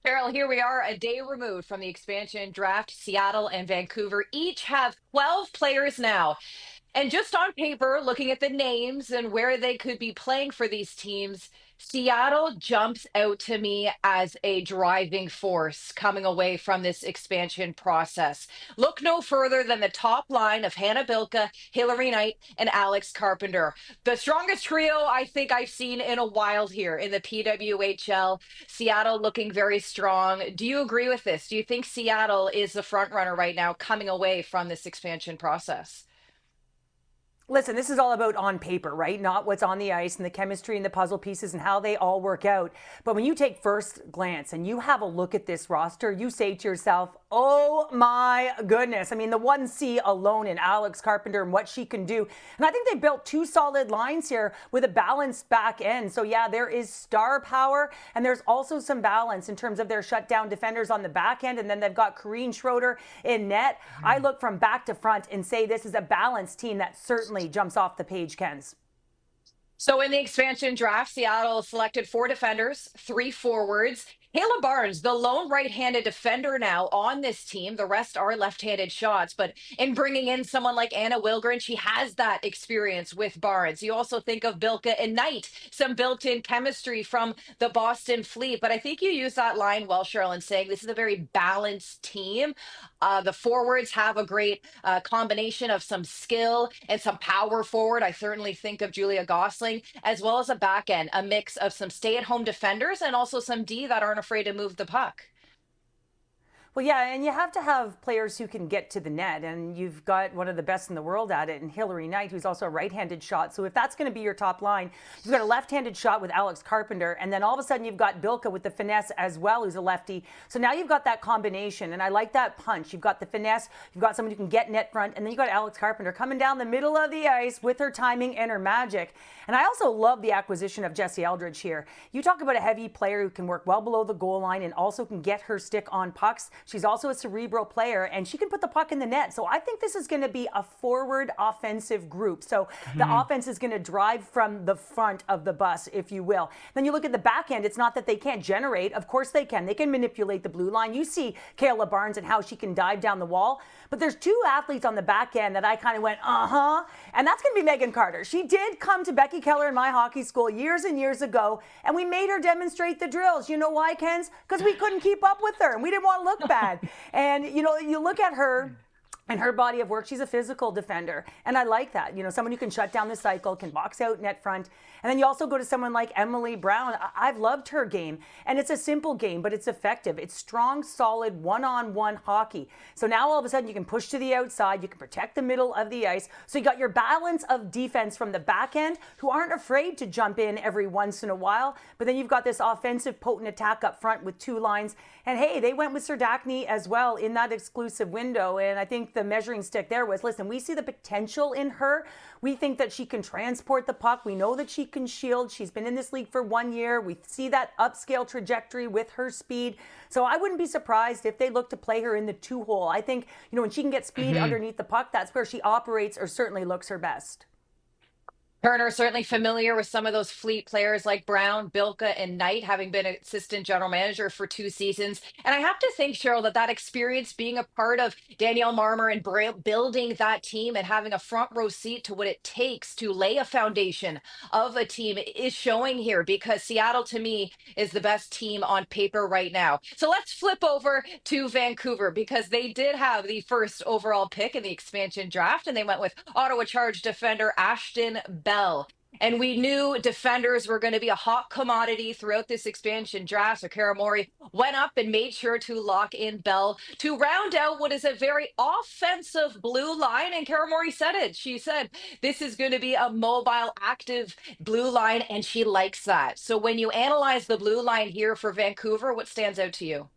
Cheryl, here we are a day removed from the expansion draft. Seattle and Vancouver each have 12 players now. And just on paper, looking at the names and where they could be playing for these teams, Seattle jumps out to me as a driving force coming away from this expansion process. Look no further than the top line of Hannah Bilka, Hillary Knight, and Alex Carpenter. The strongest trio I think I've seen in a while here in the PWHL. Seattle looking very strong. Do you agree with this? Do you think Seattle is the front runner right now coming away from this expansion process? Listen, this is all about on paper, right? Not what's on the ice and the chemistry and the puzzle pieces and how they all work out. But when you take first glance and you have a look at this roster, you say to yourself, oh my goodness. I mean, the 1C alone in Alex Carpenter and what she can do. And I think they built two solid lines here with a balanced back end. So yeah, there is star power and there's also some balance in terms of their shutdown defenders on the back end. And then they've got Corrine Schroeder in net. I look from back to front and say this is a balanced team that certainly jumps off the page, Ken's. So in the expansion draft, Seattle selected four defenders, three forwards. Kayla Barnes, the lone right-handed defender now on this team. The rest are left-handed shots. But in bringing in someone like Anna Wilgren, she has that experience with Barnes. You also think of Bilka and Knight, some built-in chemistry from the Boston Fleet. But I think you use that line well, Cheryl, in saying this is a very balanced team. The forwards have a great combination of some skill and some power forward. I certainly think of Julia Gosling, as well as a back end, a mix of some stay at home defenders and also some D that aren't afraid to move the puck. Well, yeah, and you have to have players who can get to the net, and you've got one of the best in the world at it, and Hillary Knight, who's also a right-handed shot. So if that's going to be your top line, you've got a left-handed shot with Alex Carpenter, and then all of a sudden you've got Bilka with the finesse as well, who's a lefty. So now you've got that combination, and I like that punch. You've got the finesse, you've got someone who can get net front, and then you've got Alex Carpenter coming down the middle of the ice with her timing and her magic. And I also love the acquisition of Jessie Eldridge here. You talk about a heavy player who can work well below the goal line and also can get her stick on pucks. She's also a cerebral player and she can put the puck in the net. So I think this is going to be a forward offensive group. So the offense is going to drive from the front of the bus, if you will. Then you look at the back end. It's not that they can't generate. Of course they can. They can manipulate the blue line. You see Kayla Barnes and how she can dive down the wall. But there's two athletes on the back end that I kind of went, and that's going to be Megan Carter. She did come to Becky Keller in my hockey school years and years ago, and we made her demonstrate the drills. You know why, Kens? Because we couldn't keep up with her, and we didn't want to look bad. And, you know, you look at her and her body of work, she's a physical defender. And I like that. You know, someone who can shut down the cycle, can box out net front. And then you also go to someone like Emily Brown. I've loved her game. And it's a simple game, but it's effective. It's strong, solid, one-on-one hockey. So now all of a sudden you can push to the outside. You can protect the middle of the ice. So you got your balance of defense from the back end who aren't afraid to jump in every once in a while. But then you've got this offensive potent attack up front with two lines. And hey, they went with Serdachny as well in that exclusive window. And I think the measuring stick there was, listen, we see the potential in her. We think that she can transport the puck. We know that she can shield. She's been in this league for 1 year. We see that upscale trajectory with her speed. So I wouldn't be surprised if they look to play her in the two hole. I think, you know, when she can get speed underneath the puck, that's where she operates or certainly looks her best. Turner certainly familiar with some of those fleet players like Brown, Bilka, and Knight, having been assistant general manager for 2 seasons. And I have to think, Cheryl, that that experience being a part of Danielle Marmer and building that team and having a front row seat to what it takes to lay a foundation of a team is showing here because Seattle, to me, is the best team on paper right now. So let's flip over to Vancouver because they did have the first overall pick in the expansion draft, and they went with Ottawa Charge defender Ashton Bell. And we knew defenders were going to be a hot commodity throughout this expansion draft. So Kara Mori went up and made sure to lock in Bell to round out what is a very offensive blue line. And Kara Mori said it. She said, this is going to be a mobile, active blue line, and she likes that. So when you analyze the blue line here for Vancouver, what stands out to you?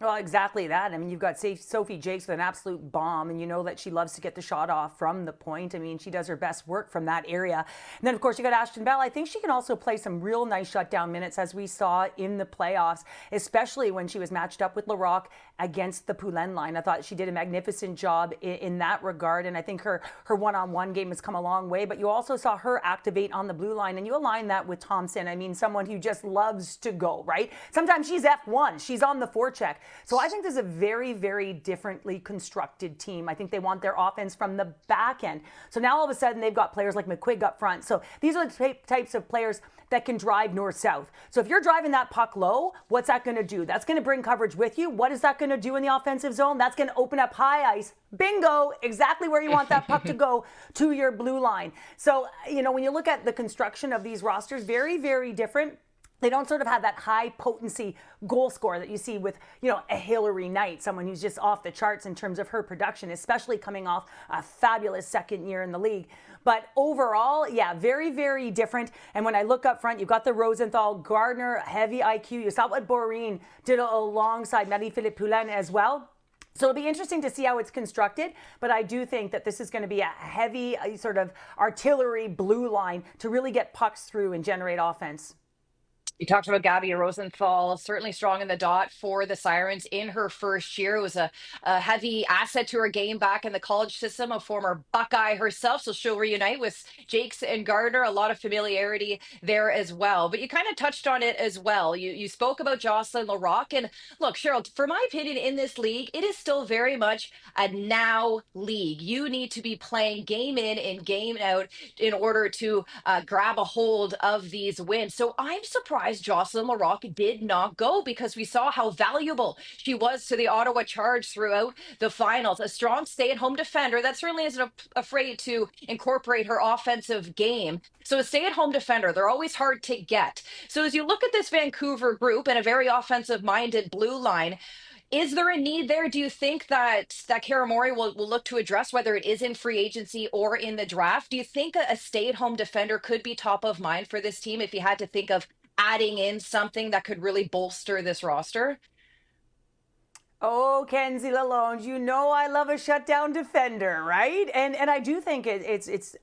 Well, exactly that. I mean, you've got Sophie Jakes with an absolute bomb, and you know that she loves to get the shot off from the point. I mean, she does her best work from that area. And then, of course, you got Ashton Bell. I think she can also play some real nice shutdown minutes, as we saw in the playoffs, especially when she was matched up with Larocque against the Poulin line. I thought she did a magnificent job in that regard, and I think her one-on-one game has come a long way. But you also saw her activate on the blue line, and you align that with Thompson. I mean, someone who just loves to go, right? Sometimes she's F1, she's on the forecheck. So I think there's a very, very differently constructed team. I think they want their offense from the back end. So now all of a sudden they've got players like McQuigg up front. So these are the types of players that can drive north-south. So if you're driving that puck low, what's that going to do? That's going to bring coverage with you. What is that going to do in the offensive zone? That's going to open up high ice. Bingo, exactly where you want that puck to go, to your blue line. So, when you look at the construction of these rosters, very, very different. They don't sort of have that high potency goal scorer that you see with, a Hilary Knight, someone who's just off the charts in terms of her production, especially coming off a fabulous second year in the league. But overall, yeah, very, very different. And when I look up front, you've got the Rosenthal, Gardner, heavy IQ. You saw what Boreen did alongside Marie-Philippe Poulin as well. So it'll be interesting to see how it's constructed, but I do think that this is going to be a heavy sort of artillery blue line to really get pucks through and generate offense. You talked about Gabby Rosenthal, certainly strong in the dot for the Sirens in her first year. It was a heavy asset to her game back in the college system, a former Buckeye herself. So she'll reunite with Jakes and Gardner. A lot of familiarity there as well. But you kind of touched on it as well. You spoke about Jocelyn Larocque. And look, Cheryl, for my opinion, in this league, it is still very much a now league. You need to be playing game in and game out in order to grab a hold of these wins. So I'm surprised Jocelyn Larocque did not go because we saw how valuable she was to the Ottawa Charge throughout the finals. A strong stay-at-home defender that certainly isn't afraid to incorporate her offensive game. So a stay-at-home defender, they're always hard to get. So as you look at this Vancouver group and a very offensive-minded blue line, is there a need there? Do you think that Kara Mori will look to address whether it is in free agency or in the draft? Do you think a stay-at-home defender could be top of mind for this team if you had to think of adding in something that could really bolster this roster? Oh, Kenzie Lalonde, you know I love a shutdown defender, right? And I do think it's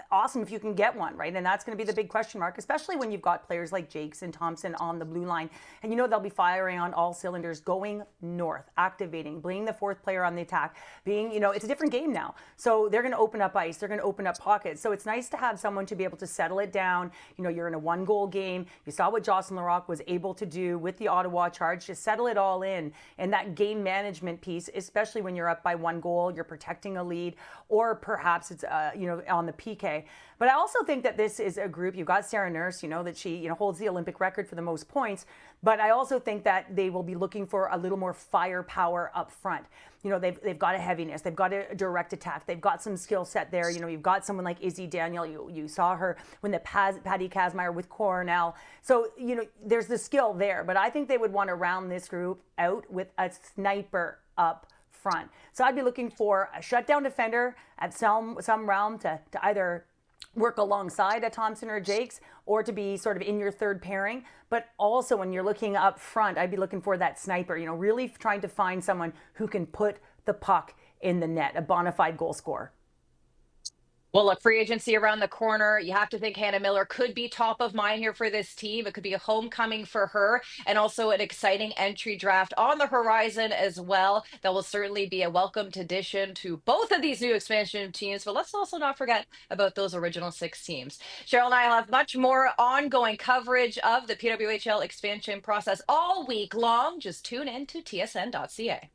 awesome if you can get one, right? And that's going to be the big question mark, especially when you've got players like Jakes and Thompson on the blue line. And they'll be firing on all cylinders, going north, activating, being the fourth player on the attack, being, it's a different game now. So they're going to open up ice, they're going to open up pockets. So it's nice to have someone to be able to settle it down. You're in a one-goal game. You saw what Jocelyn Larocque was able to do with the Ottawa Charge, to settle it all in. And that game management piece, especially when you're up by one goal, you're protecting a lead, or perhaps it's on the PK. But I also think that this is a group. You've got Sarah Nurse, that she holds the Olympic record for the most points. But I also think that they will be looking for a little more firepower up front. They've got a heaviness, they've got a direct attack, they've got some skill set there. You've got someone like Izzy Daniel. You saw her when the Patty Kazmaier with Cornell. So there's the skill there. But I think they would want to round this group out with a sniper up front. So I'd be looking for a shutdown defender at some round to either work alongside a Thompson or Jakes, or to be sort of in your third pairing. But also when you're looking up front, I'd be looking for that sniper, really trying to find someone who can put the puck in the net, a bona fide goal scorer. Well, look, free agency around the corner. You have to think Hannah Miller could be top of mind here for this team. It could be a homecoming for her, and also an exciting entry draft on the horizon as well. That will certainly be a welcomed addition to both of these new expansion teams. But let's also not forget about those original six teams. Cheryl and I will have much more ongoing coverage of the PWHL expansion process all week long. Just tune in to tsn.ca.